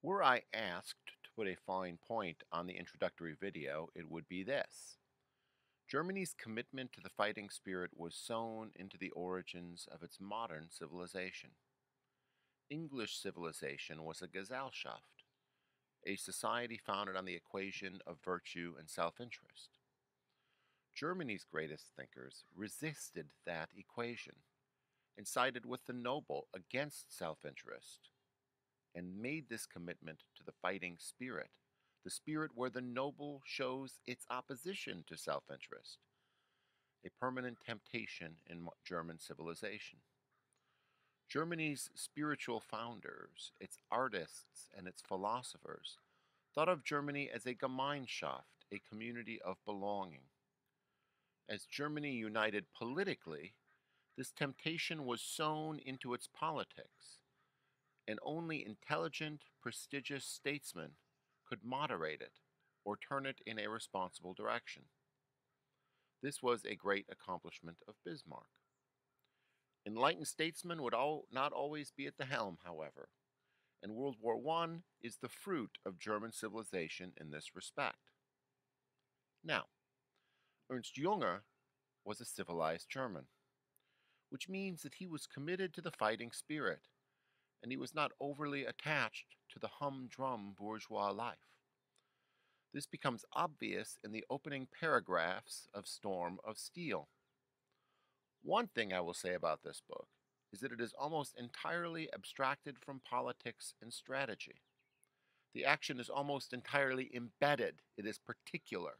Were I asked to put a fine point on the introductory video, it would be this. Germany's commitment to the fighting spirit was sewn into the origins of its modern civilization. English civilization was a Gesellschaft, a society founded on the equation of virtue and self-interest. Germany's greatest thinkers resisted that equation and sided with the noble against self-interest and made this commitment to the fighting spirit, the spirit where the noble shows its opposition to self-interest, a permanent temptation in German civilization. Germany's spiritual founders, its artists, and its philosophers thought of Germany as a Gemeinschaft, a community of belonging. As Germany united politically, this temptation was sewn into its politics, and only intelligent, prestigious statesmen could moderate it or turn it in a responsible direction. This was a great accomplishment of Bismarck. Enlightened statesmen would not always be at the helm, however, and World War I is the fruit of German civilization in this respect. Now, Ernst Jünger was a civilized German, which means that he was committed to the fighting spirit, and he was not overly attached to the humdrum bourgeois life. This becomes obvious in the opening paragraphs of Storm of Steel. One thing I will say about this book is that it is almost entirely abstracted from politics and strategy. The action is almost entirely embedded. It is particular.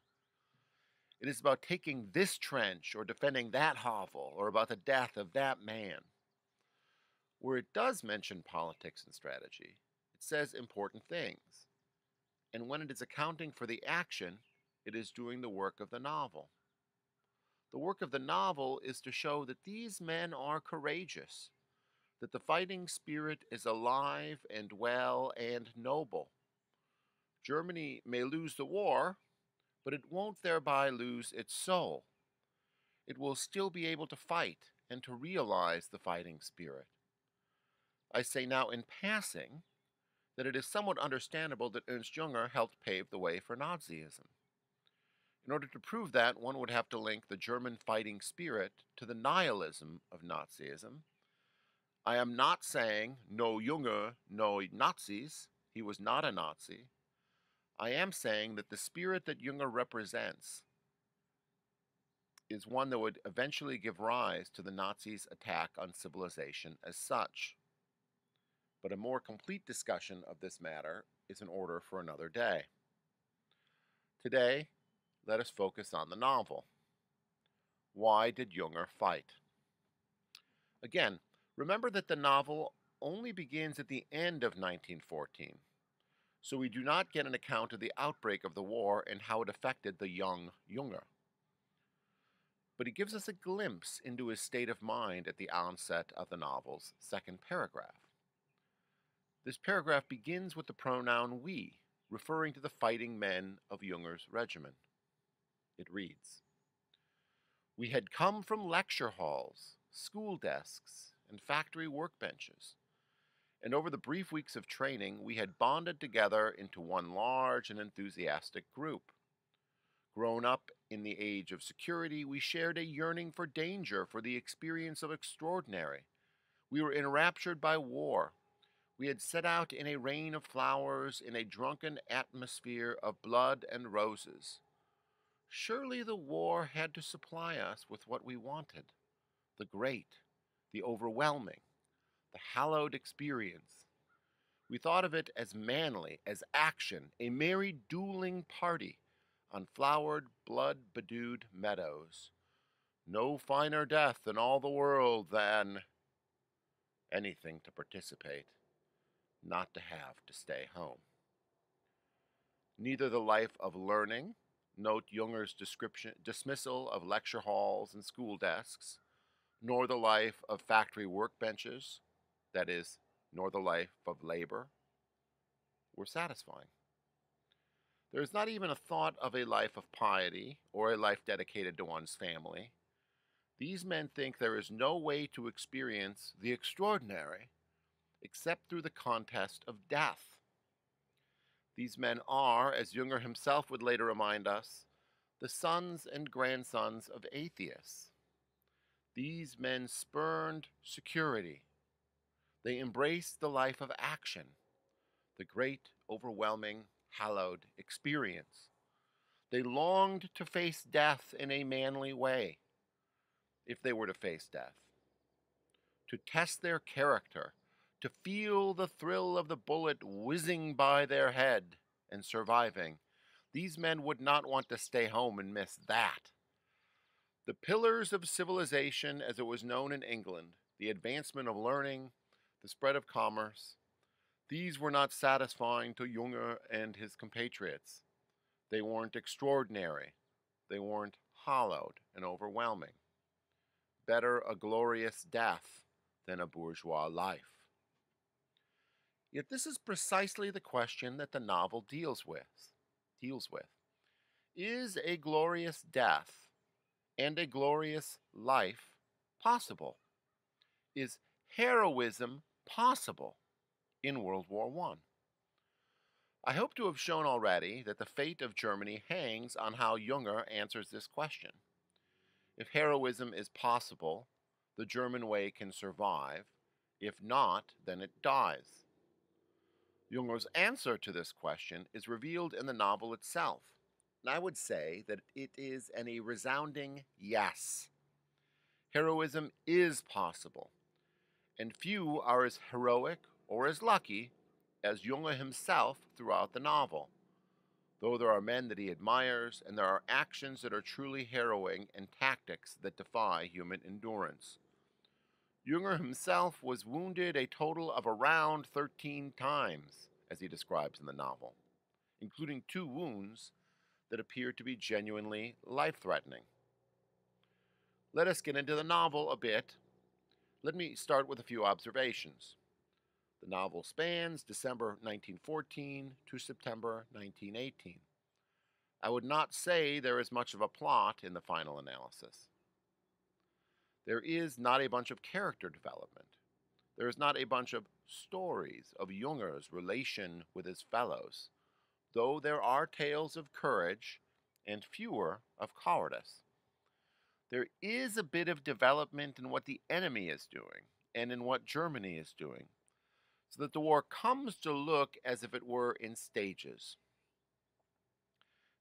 It is about taking this trench or defending that hovel or about the death of that man. Where it does mention politics and strategy, it says important things. And when it is accounting for the action, it is doing the work of the novel. The work of the novel is to show that these men are courageous, that the fighting spirit is alive and well and noble. Germany may lose the war, but it won't thereby lose its soul. It will still be able to fight and to realize the fighting spirit. I say now in passing that it is somewhat understandable that Ernst Jünger helped pave the way for Nazism. In order to prove that, one would have to link the German fighting spirit to the nihilism of Nazism. I am not saying no Jünger, no Nazis. He was not a Nazi. I am saying that the spirit that Jünger represents is one that would eventually give rise to the Nazis' attack on civilization as such. But a more complete discussion of this matter is in order for another day. Today, let us focus on the novel. Why did Jünger fight? Again, remember that the novel only begins at the end of 1914, so we do not get an account of the outbreak of the war and how it affected the young Jünger. But he gives us a glimpse into his state of mind at the onset of the novel's second paragraph. This paragraph begins with the pronoun we, referring to the fighting men of Jünger's regiment. It reads, "We had come from lecture halls, school desks, and factory workbenches, and over the brief weeks of training we had bonded together into one large and enthusiastic group. Grown up in the age of security, we shared a yearning for danger, for the experience of extraordinary. We were enraptured by war. We had set out in a rain of flowers, in a drunken atmosphere of blood and roses. Surely the war had to supply us with what we wanted, the great, the overwhelming, the hallowed experience. We thought of it as manly, as action, a merry dueling party on flowered, blood-bedewed meadows. No finer death in all the world than anything to participate, not to have to stay home." Neither the life of learning, note Junger's dismissal of lecture halls and school desks, nor the life of factory workbenches, that is, nor the life of labor, were satisfying. There is not even a thought of a life of piety or a life dedicated to one's family. These men think there is no way to experience the extraordinary except through the contest of death. These men are, as Junger himself would later remind us, the sons and grandsons of atheists. These men spurned security. They embraced the life of action, the great, overwhelming, hallowed experience. They longed to face death in a manly way, if they were to face death, to test their character, to feel the thrill of the bullet whizzing by their head and surviving. These men would not want to stay home and miss that. The pillars of civilization, as it was known in England, the advancement of learning, the spread of commerce, these were not satisfying to Junger and his compatriots. They weren't extraordinary. They weren't hallowed and overwhelming. Better a glorious death than a bourgeois life. Yet this is precisely the question that the novel deals with. Is a glorious death and a glorious life possible? Is heroism possible in World War I hope to have shown already that the fate of Germany hangs on how Junger answers this question. If heroism is possible, the German way can survive. If not, then it dies. Junger's answer to this question is revealed in the novel itself, and I would say that it is a resounding yes. Heroism is possible, and few are as heroic or as lucky as Junger himself throughout the novel, though there are men that he admires, and there are actions that are truly harrowing and tactics that defy human endurance. Junger himself was wounded a total of around 13 times, as he describes in the novel, including 2 wounds that appear to be genuinely life-threatening. Let us get into the novel a bit. Let me start with a few observations. The novel spans December 1914 to September 1918. I would not say there is much of a plot in the final analysis. There is not a bunch of character development. There is not a bunch of stories of Junger's relation with his fellows, though there are tales of courage and fewer of cowardice. There is a bit of development in what the enemy is doing and in what Germany is doing, so that the war comes to look as if it were in stages.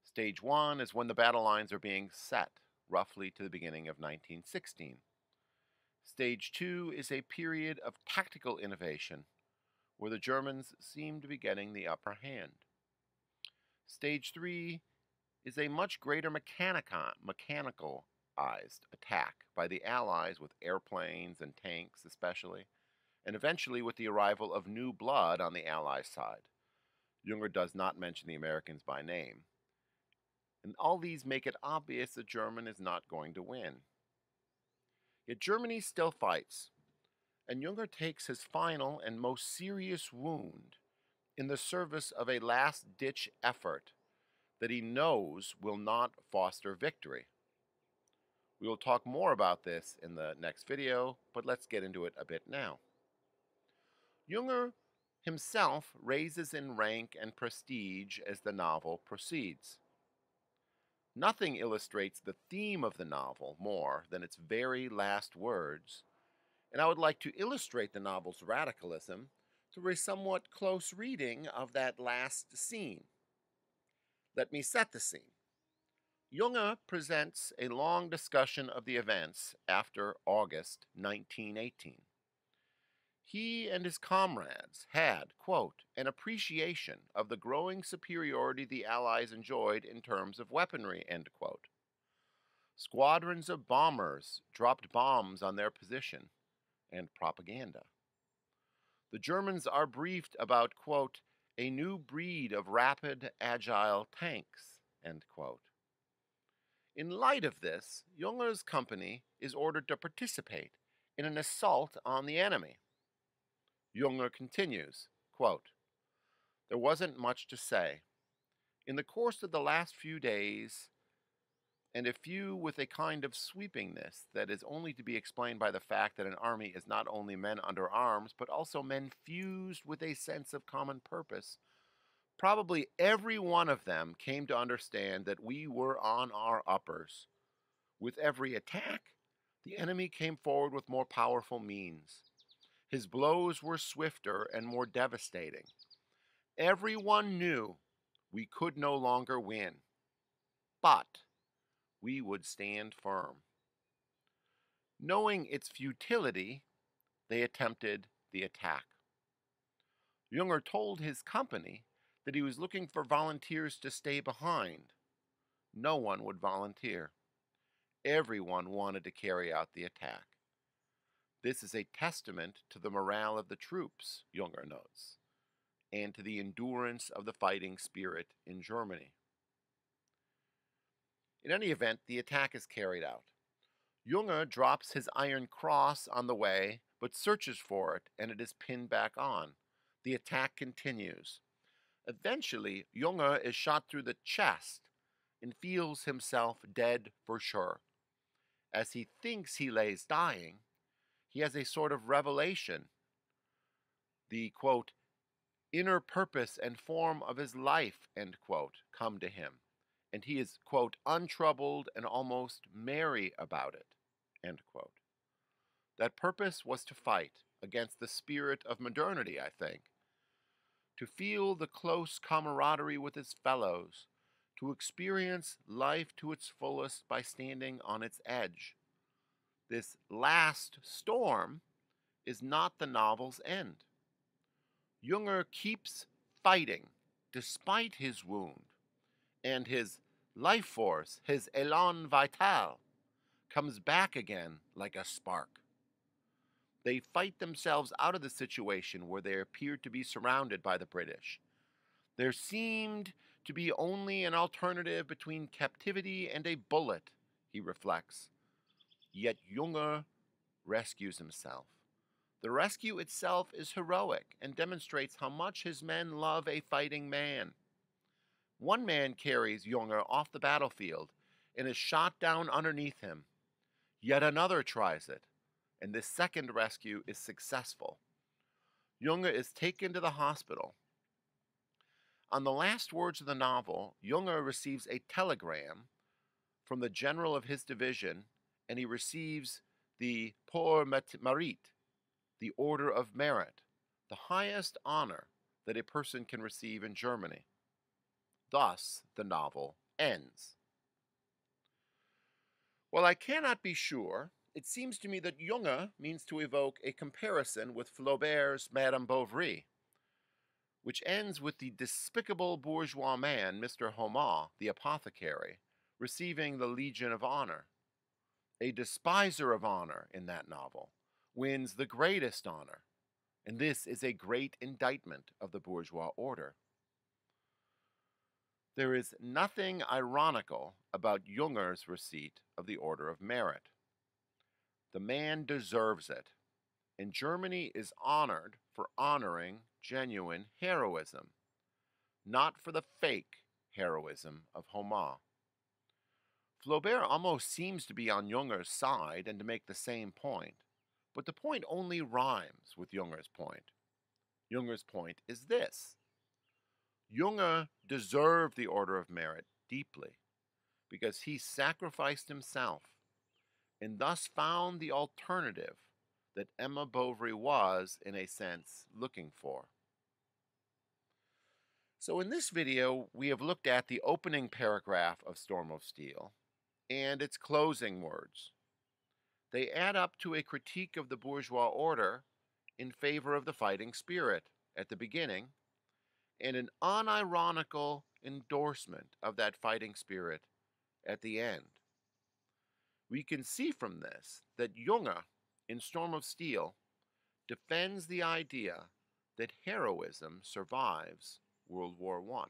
Stage 1 is when the battle lines are being set, roughly to the beginning of 1916. Stage 2 is a period of tactical innovation, where the Germans seem to be getting the upper hand. Stage 3 is a much greater mechanicalized attack by the Allies with airplanes and tanks especially, and eventually with the arrival of new blood on the Allies' side. Junger does not mention the Americans by name. And all these make it obvious that Germany is not going to win. Yet Germany still fights, and Junger takes his final and most serious wound in the service of a last-ditch effort that he knows will not foster victory. We will talk more about this in the next video, but let's get into it a bit now. Junger himself raises in rank and prestige as the novel proceeds. Nothing illustrates the theme of the novel more than its very last words, and I would like to illustrate the novel's radicalism through a somewhat close reading of that last scene. Let me set the scene. Junger presents a long discussion of the events after August 1918. He and his comrades had, quote, an appreciation of the growing superiority the Allies enjoyed in terms of weaponry, end quote. Squadrons of bombers dropped bombs on their position, and propaganda. The Germans are briefed about, quote, a new breed of rapid, agile tanks, end quote. In light of this, Junger's company is ordered to participate in an assault on the enemy. Junger continues, quote, there wasn't much to say. In the course of the last few days, and a few with a kind of sweepingness that is only to be explained by the fact that an army is not only men under arms, but also men fused with a sense of common purpose, Probably every one of them came to understand that we were on our uppers. With every attack, the enemy came forward with more powerful means. His blows were swifter and more devastating. Everyone knew we could no longer win, but we would stand firm. Knowing its futility, they attempted the attack. Junger told his company that he was looking for volunteers to stay behind. No one would volunteer. Everyone wanted to carry out the attack. This is a testament to the morale of the troops, Junger notes, and to the endurance of the fighting spirit in Germany. In any event, the attack is carried out. Junger drops his iron cross on the way, but searches for it, and it is pinned back on. The attack continues. Eventually, Junger is shot through the chest and feels himself dead for sure. As he thinks he lays dying, he has a sort of revelation. The, quote, inner purpose and form of his life, end quote, come to him, and he is, quote, untroubled and almost merry about it, end quote. That purpose was to fight against the spirit of modernity, I think, to feel the close camaraderie with his fellows, to experience life to its fullest by standing on its edge. This last storm is not the novel's end. Junger keeps fighting despite his wound, and his life force, his élan vital, comes back again like a spark. They fight themselves out of the situation where they appeared to be surrounded by the British. There seemed to be only an alternative between captivity and a bullet, he reflects. Yet Junger rescues himself. The rescue itself is heroic and demonstrates how much his men love a fighting man. One man carries Junger off the battlefield and is shot down underneath him. Yet another tries it, and this second rescue is successful. Junger is taken to the hospital. On the last words of the novel, Junger receives a telegram from the general of his division, and he receives the Pour Mérite, the Order of Merit, the highest honor that a person can receive in Germany. Thus, the novel ends. While I cannot be sure, it seems to me that Junger means to evoke a comparison with Flaubert's Madame Bovary, which ends with the despicable bourgeois man, Mr. Homo, the apothecary, receiving the Legion of Honor. A despiser of honor in that novel wins the greatest honor, and this is a great indictment of the bourgeois order. There is nothing ironical about Junger's receipt of the Order of Merit. The man deserves it, and Germany is honored for honoring genuine heroism, not for the fake heroism of Homo. Flaubert almost seems to be on Junger's side and to make the same point, but the point only rhymes with Junger's point. Junger's point is this. Junger deserved the Order of Merit deeply because he sacrificed himself and thus found the alternative that Emma Bovary was, in a sense, looking for. So in this video, we have looked at the opening paragraph of Storm of Steel and its closing words. They add up to a critique of the bourgeois order in favor of the fighting spirit at the beginning, and an unironical endorsement of that fighting spirit at the end. We can see from this that Junger, in Storm of Steel, defends the idea that heroism survives World War I.